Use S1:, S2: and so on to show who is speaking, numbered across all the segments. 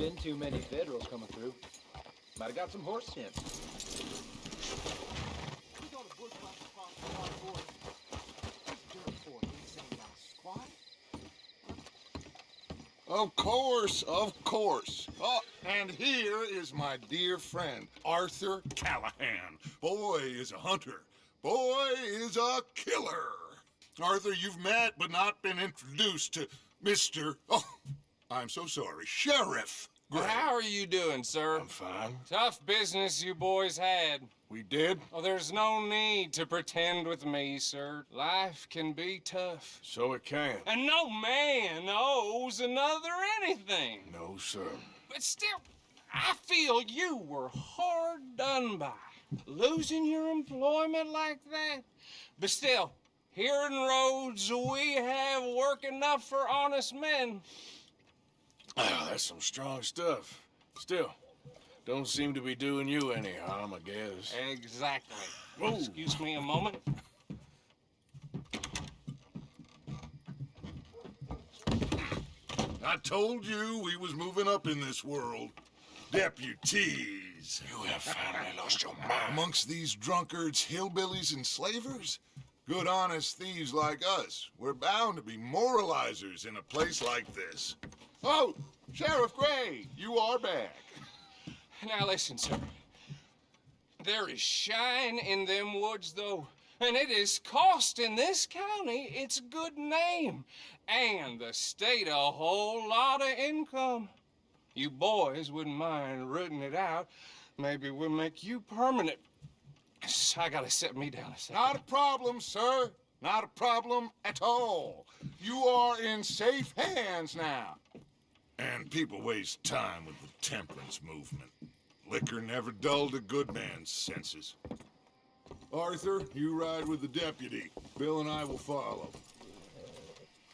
S1: been too many Federals coming through. Might have got some horse sense.
S2: We got a bushwhack across the hard border. This dirt fort ain't saying got a squad.
S3: Of course, of course. Oh, and here is my dear friend, Arthur Callahan. Boy is a hunter. Boy is a killer. Arthur, you've met but not been introduced to Mr. Oh, I'm so sorry, Sheriff Gray.
S4: How are you doing, sir?
S3: I'm fine.
S4: Tough business you boys had.
S3: We did?
S4: Oh, there's no need to pretend with me, sir. Life can be tough.
S3: So it can.
S4: And no man owes another anything.
S3: No, sir.
S4: But still, I feel you were hard done by. Losing your employment like that. But still, here in Rhodes, we have work enough for honest men.
S5: Oh, that's some strong stuff. Still, don't seem to be doing you any harm, I guess.
S4: Exactly.
S5: Whoa.
S4: Excuse me a moment.
S3: I told you we was moving up in this world. Deputies.
S5: You have finally lost your mind.
S3: Amongst these drunkards, hillbillies, and slavers? Good honest thieves like us. We're bound to be moralizers in a place like this. Oh, Sheriff Gray, you are back.
S4: Now listen, sir. There is shine in them woods, though, and it is costing this county its good name and the state a whole lot of income. You boys wouldn't mind rooting it out. Maybe we'll make you permanent. I gotta set me down a second.
S3: Not a problem, sir. Not a problem at all. You are in safe hands now. And people waste time with the temperance movement. Liquor never dulled a good man's senses. Arthur, you ride with the deputy. Bill and I will follow.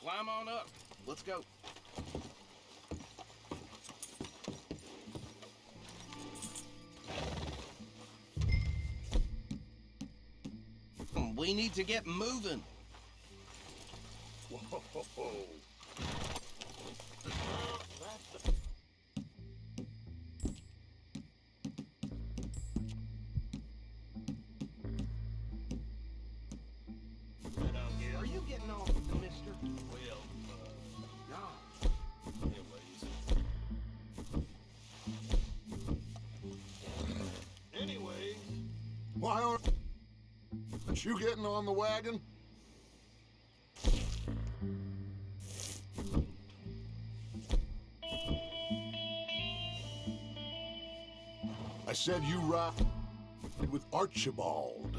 S5: Climb on up. Let's go.
S6: We need to get moving.
S3: Whoa.
S2: Are you getting off with the mister?
S3: Anyways, why aren't you getting on the wagon? I said you ride with Archibald.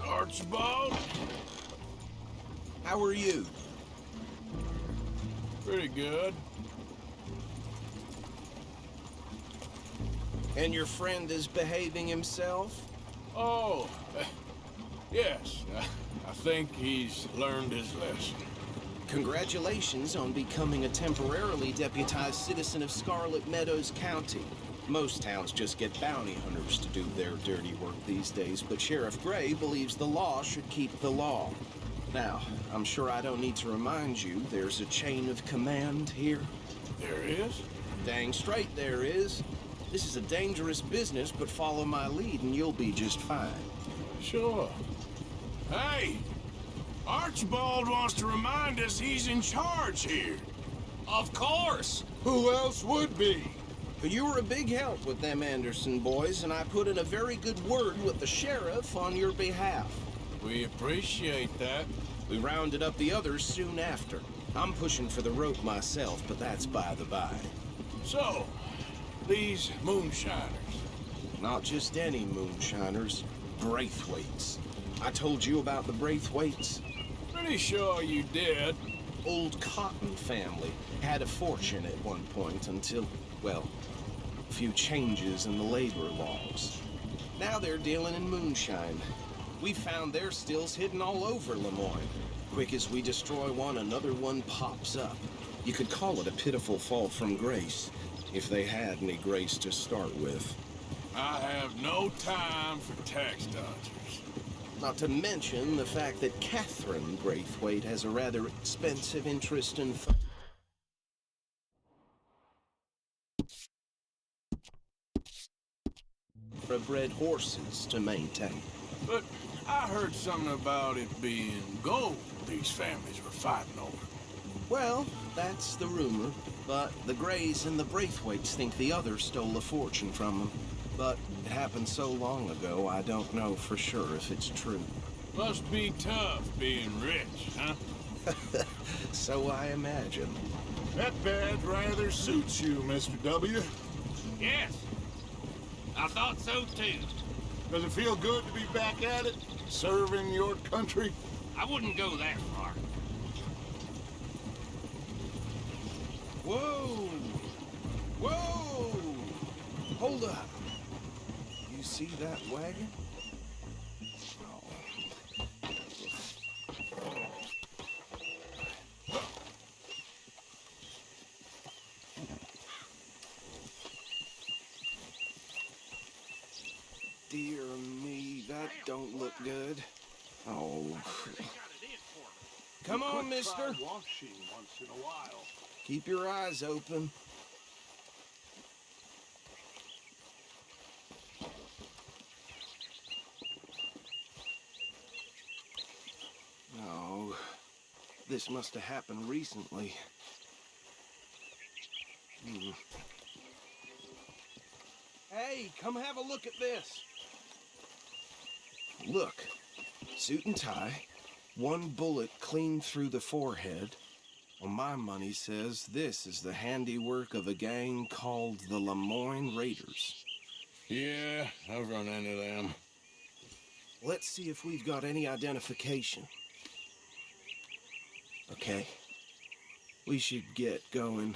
S5: Archibald?
S6: How are you?
S5: Pretty good.
S6: And your friend is behaving himself?
S5: Oh, yes. I think he's learned his lesson.
S6: Congratulations on becoming a temporarily deputized citizen of Scarlet Meadows County. Most towns just get bounty hunters to do their dirty work these days, but Sheriff Gray believes the law should keep the law. Now, I'm sure I don't need to remind you there's a chain of command here.
S5: There is?
S6: Dang straight there is. This is a dangerous business, but follow my lead and you'll be just fine.
S5: Sure. Hey! Archibald wants to remind us he's in charge here.
S4: Of course.
S3: Who else would be?
S6: You were a big help with them Anderson boys, and I put in a very good word with the sheriff on your behalf.
S5: We appreciate that.
S6: We rounded up the others soon after. I'm pushing for the rope myself, but that's by the by.
S5: So, these moonshiners.
S6: Not just any moonshiners, Braithwaites. I told you about the Braithwaites?
S5: Pretty sure you did.
S6: Old Cotton family had a fortune at one point until, well, a few changes in the labor laws. Now they're dealing in moonshine. We found their stills hidden all over Lemoyne. Quick as we destroy one, another one pops up. You could call it a pitiful fall from grace, if they had any grace to start with.
S5: I have no time for tax dodgers.
S6: Not to mention the fact that Catherine Braithwaite has a rather expensive interest in thoroughbred horses to maintain.
S5: But I heard something about it being gold these families were fighting over.
S6: Well, that's the rumor, but the Greys and the Braithwaites think the others stole a fortune from them. But it happened so long ago, I don't know for sure if it's true.
S5: Must be tough being rich, huh?
S6: So I imagine.
S3: That badge rather suits you, Mr. W.
S7: Yes, I thought so too.
S3: Does it feel good to be back at it? Serving your country?
S7: I wouldn't go that far.
S6: Whoa! Whoa! Hold up. You see that wagon? Dear me, that don't look good. Oh. Come on, mister.
S5: Washing once in a while.
S6: Keep your eyes open. No. This must have happened recently. Hey, come have a look at this. Look. Suit and tie. One bullet clean through the forehead. Well, my money says this is the handiwork of a gang called the Lemoyne Raiders.
S5: Yeah, I've run into them.
S6: Let's see if we've got any identification. Okay. We should get going.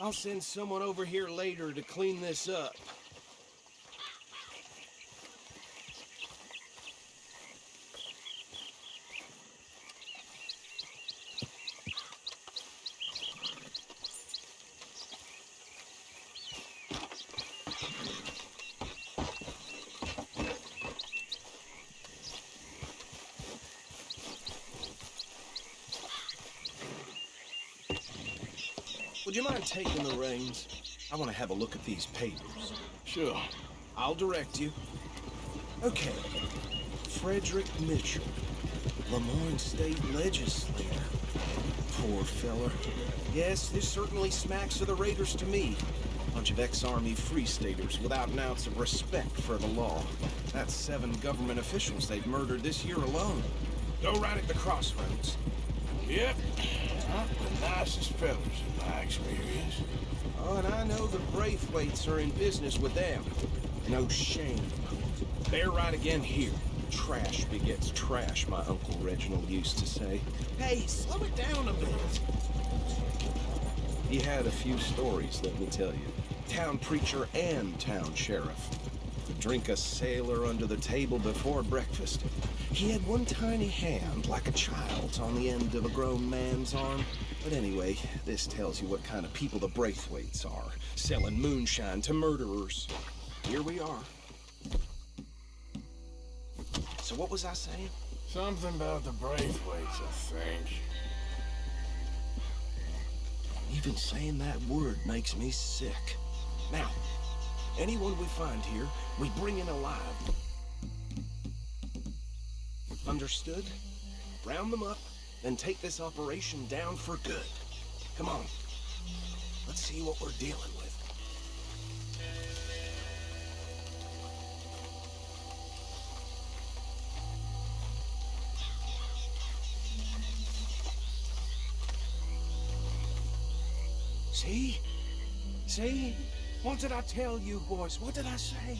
S6: I'll send someone over here later to clean this up. Would you mind taking the reins? I want to have a look at these papers.
S5: Sure.
S6: I'll direct you. Okay. Frederick Mitchell, Lemoyne State Legislator. Poor fella. Yes, this certainly smacks of the Raiders to me. Bunch of ex-Army Free Staters without an ounce of respect for the law. That's 7 government officials they've murdered this year alone. Go right at the crossroads.
S5: Yep. Not the nicest fellas in my experience.
S6: Oh, and I know the Braithwaites are in business with them. No shame. They're right again here. Trash begets trash, my Uncle Reginald used to say. Hey, slow it down a bit. He had a few stories, let me tell you. Town preacher and town sheriff. Could drink a sailor under the table before breakfast. He had one tiny hand, like a child's, on the end of a grown man's arm. But anyway, this tells you what kind of people the Braithwaites are. Selling moonshine to murderers. Here we are. So what was I saying?
S5: Something about the Braithwaites, I think.
S6: Even saying that word makes me sick. Now, anyone we find here, we bring in alive. Understood? Round them up, then take this operation down for good. Come on. Let's see what we're dealing with. See? See? What did I tell you, boys? What did I say?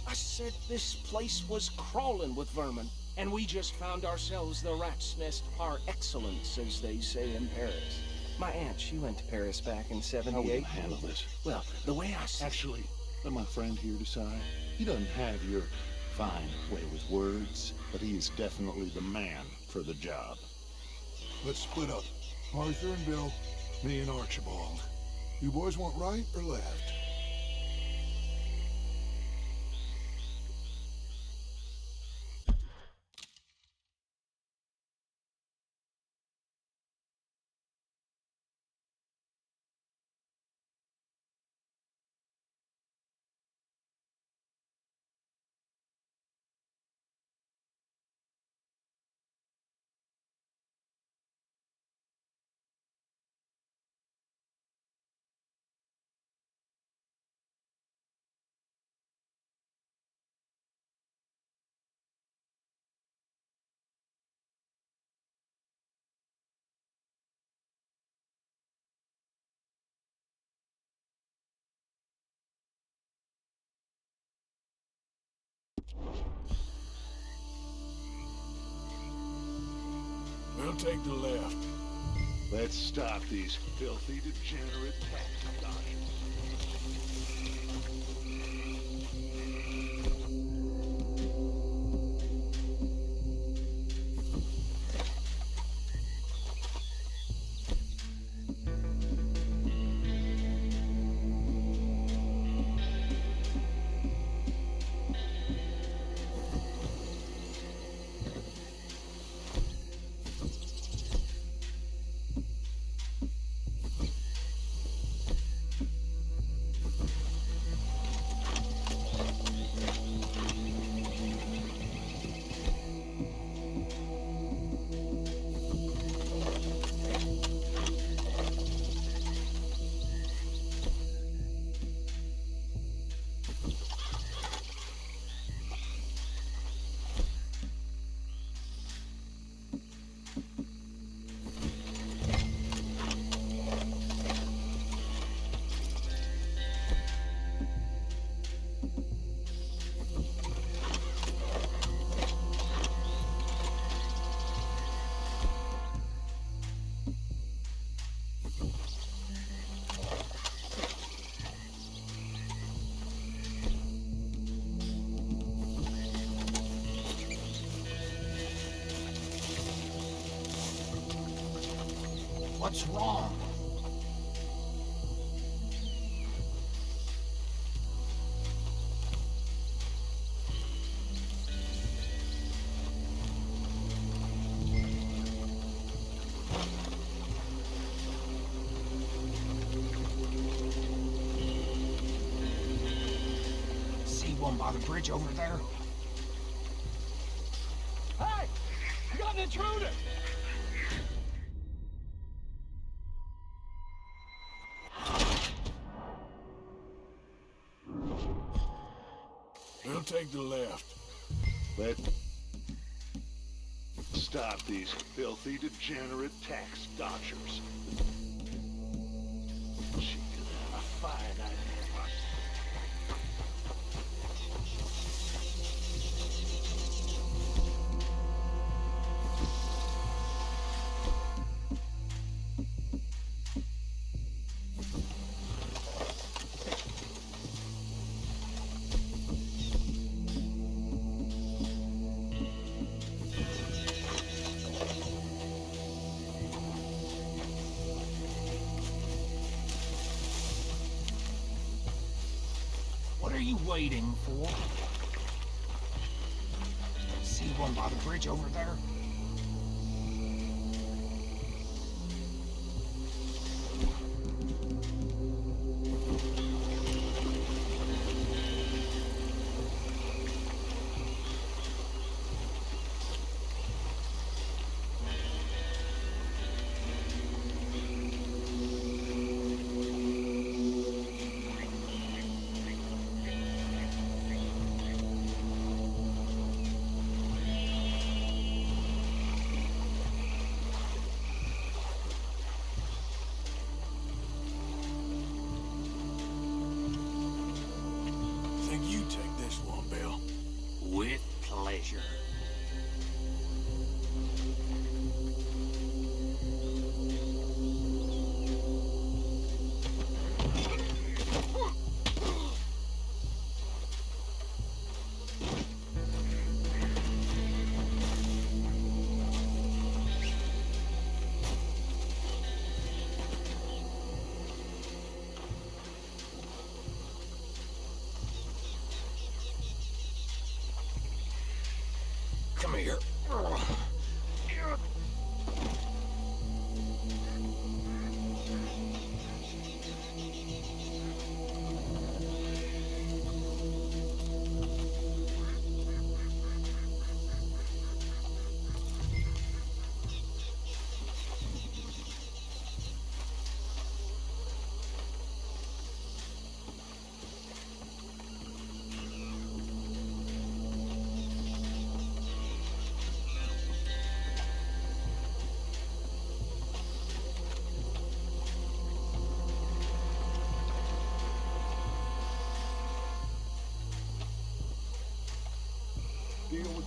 S6: I said this place was crawling with vermin, and we just found ourselves the rat's nest par excellence, as they say in Paris. My aunt, she went to Paris back in
S8: How will
S6: '78.
S8: you handle this?
S6: Well, the way I see
S8: Actually, let my friend here decide. He doesn't have your fine way with words, but he is definitely the man for the job.
S9: Let's split up. Arthur and Bill, me and Archibald. You boys want right or left?
S5: We'll take the left.
S8: Let's stop these filthy, degenerate tax dodgers.
S2: What's wrong? See one by the bridge over there? Hey! I got an intruder!
S5: We'll take the left.
S8: Let's stop these filthy, degenerate tax dodgers. She could have a fine idea.
S2: What are you waiting for? See one by the bridge over there?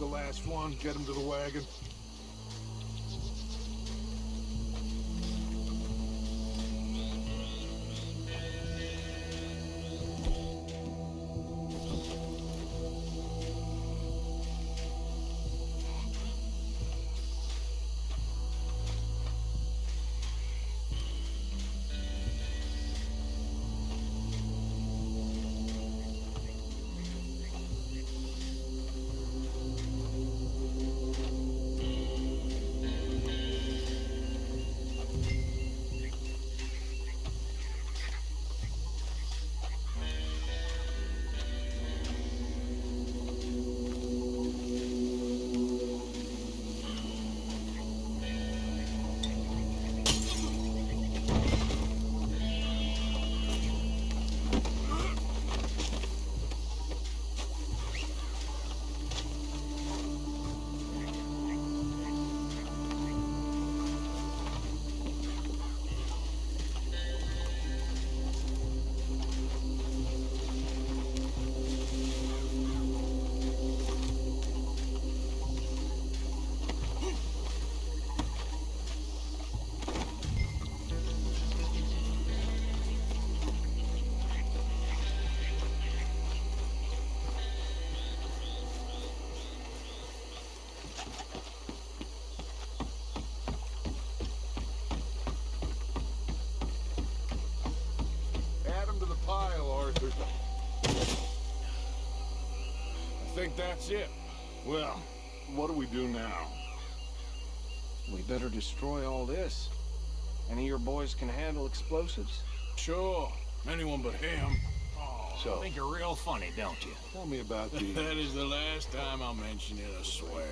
S9: the last one. Get him to the wagon.
S5: I think that's it.
S8: Well, what do we do now?
S2: We better destroy all this. Any of your boys can handle explosives?
S5: Sure. Anyone but him.
S8: So,
S7: Think you're real funny, don't you?
S8: tell me about the...
S5: That is the last time I'll mention it, I swear.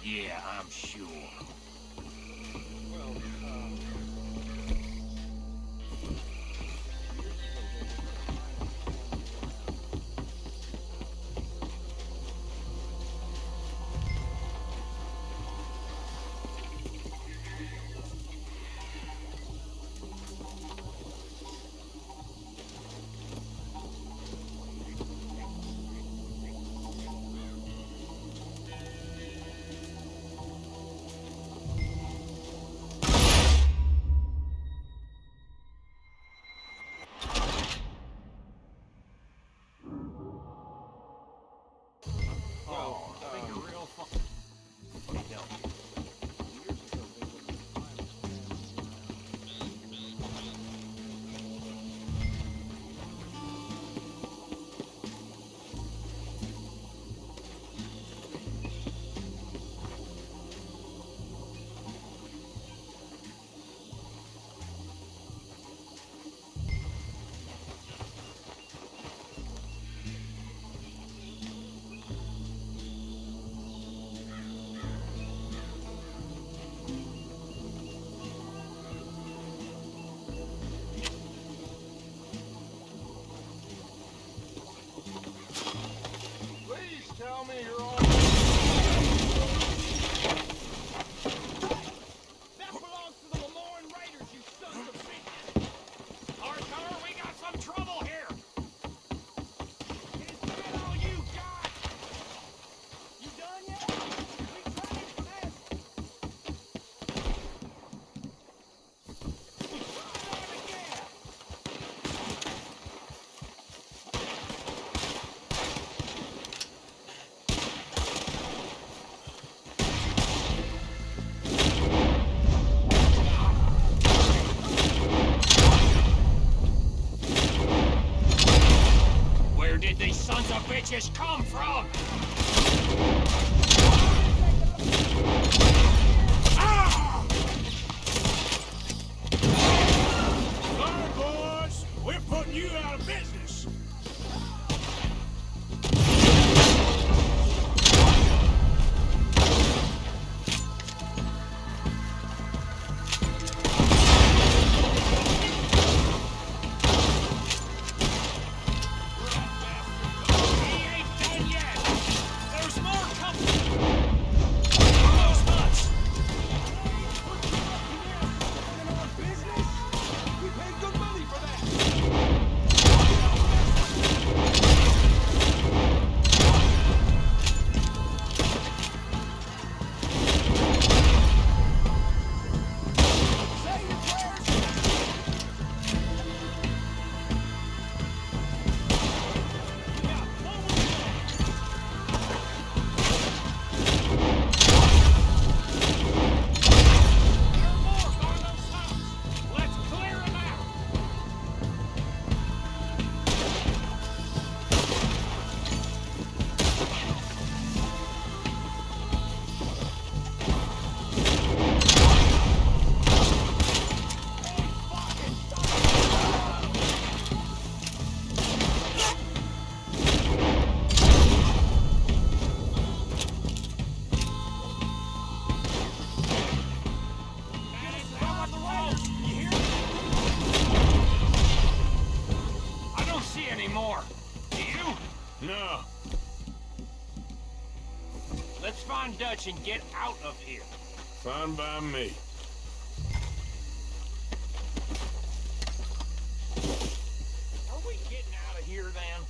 S7: Yeah, I'm sure. Think you're real funny, don't you?
S5: Please tell me you're all...
S7: That belongs to the Lemoyne Raiders, you sons of bitches! Arthur, we got some trouble here! Is that all you got? You done yet? We tried for this! Try that again! Where did these sons of bitches come from? Ah!
S5: Sorry, boys. We're putting you out of business.
S7: He ain't done yet! John Dutch and get out of here.
S5: Fine by me.
S7: Are we getting out of here then?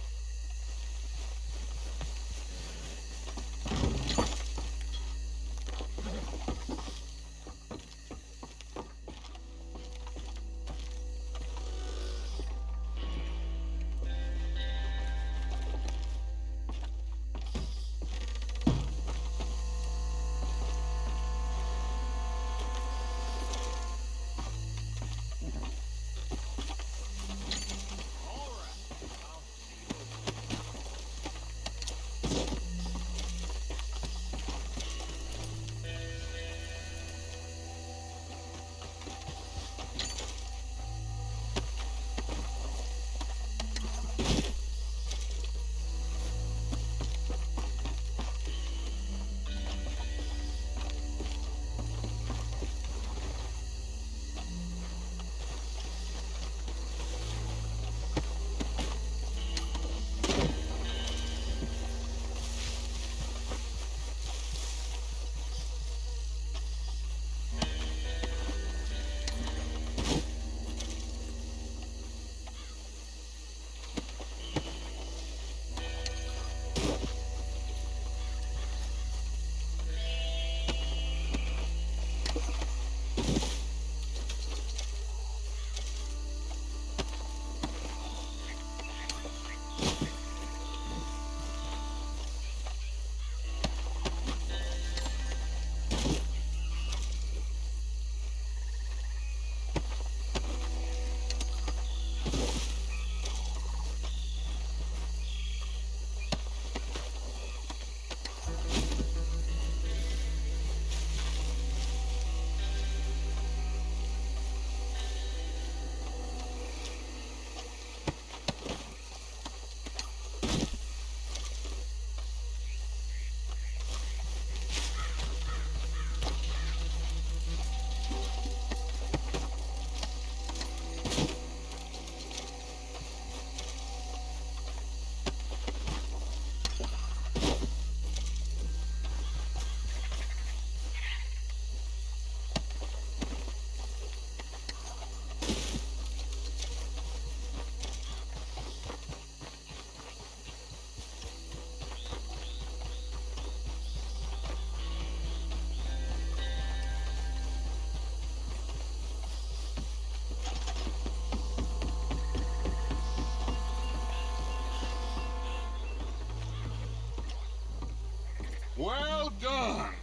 S3: Well done.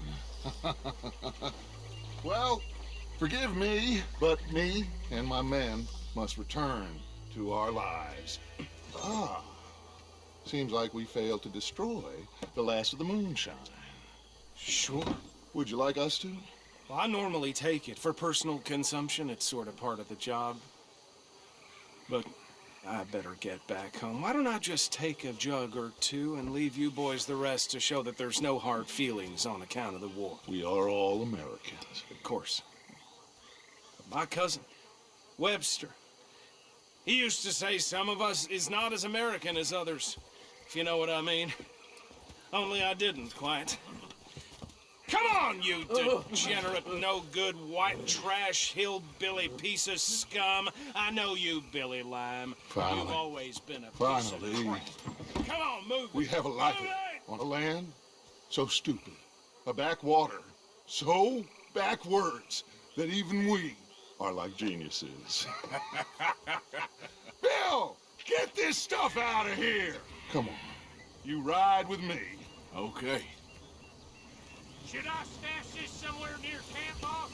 S8: Well, forgive me, but me and my men must return to our lives. Ah, seems like we failed to destroy the last of the moonshine.
S2: Sure.
S8: Would you like us to?
S2: Well, I normally take it. For personal consumption, it's sort of part of the job. But I better get back home. Why don't I just take a jug or two and leave you boys the rest to show that there's no hard feelings on account of the war?
S8: We are all Americans.
S2: Of course. But my cousin, Webster, he used to say some of us is not as American as others, if you know what I mean. Only I didn't quite. Come on, you degenerate, no-good, white trash, hillbilly piece of scum. I know you, Billy Lime.
S8: Finally.
S2: You've always been a piece of
S8: Finally.
S2: crap. Come on, move
S8: We
S2: it.
S8: have a life
S2: Move it.
S8: on a land so stupid, a backwater so backwards that even we are like geniuses. Bill, get this stuff out of here. Come on, you ride with me.
S5: Okay.
S7: Should I stash this somewhere near camp, boss?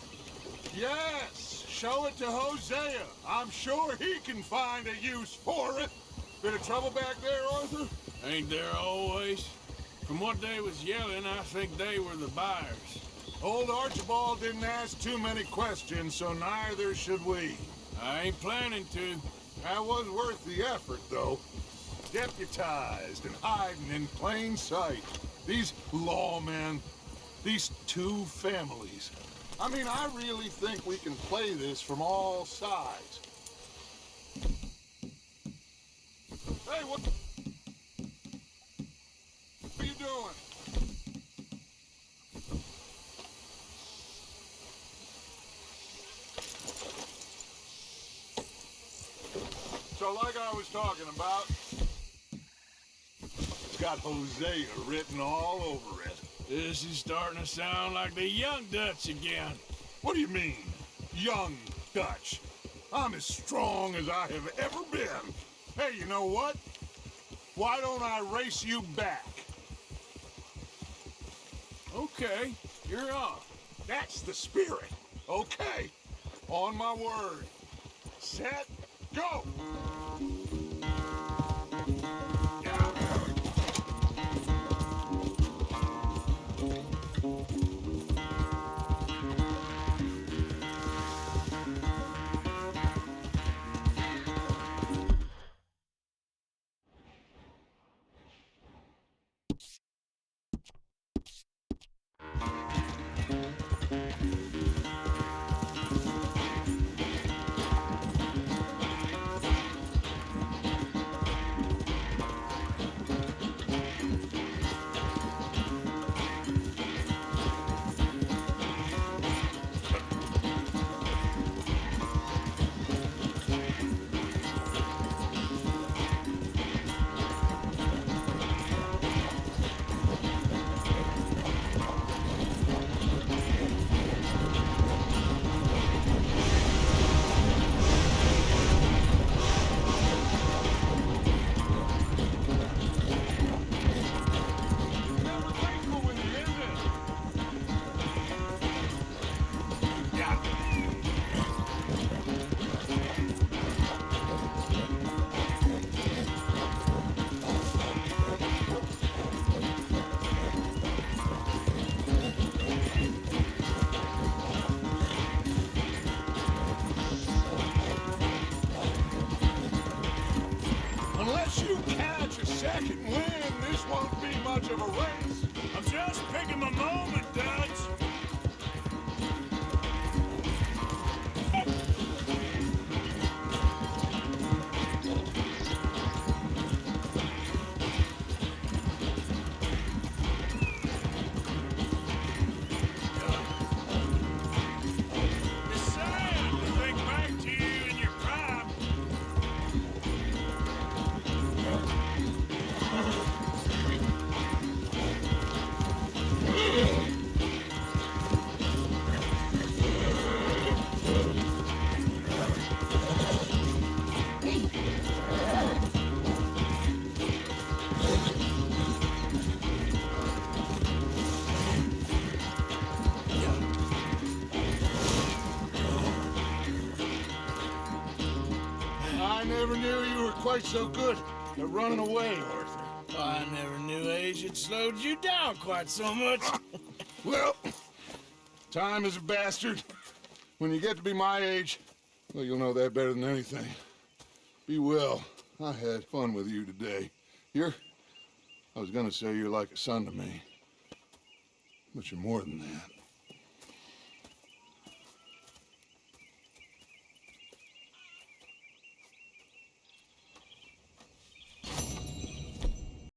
S3: Yes, show it to Hosea. I'm sure he can find a use for it. Bit of trouble back there, Arthur?
S5: Ain't there always? From what they was yelling, I think they were the buyers.
S3: Old Archibald didn't ask too many questions, so neither should we.
S5: I ain't planning to.
S3: That was worth the effort, though. Deputized and hiding in plain sight. These lawmen, these two families. I mean, I really think we can play this from all sides. Hey, what are you doing? So like I was talking about, it's got Hosea written all over it.
S5: This is starting to sound like the Young Dutch again.
S3: What do you mean, young Dutch? I'm as strong as I have ever been. Hey, you know what? Why don't I race you back?
S5: Okay, you're on.
S3: That's the spirit. Okay, on my word. Set, go! Unless you catch a second wind, this won't be much of a race.
S5: I'm just picking my moment, Dutch. It's sad to think back to you in your prime.
S3: I never knew you were quite so good at running away, Arthur.
S5: I never knew age had slowed you down quite so much.
S3: Well, time is a bastard. When you get to be my age, well, you'll know that better than anything. Be well. I had fun with you today. I was gonna say you're like a son to me. But you're more than that.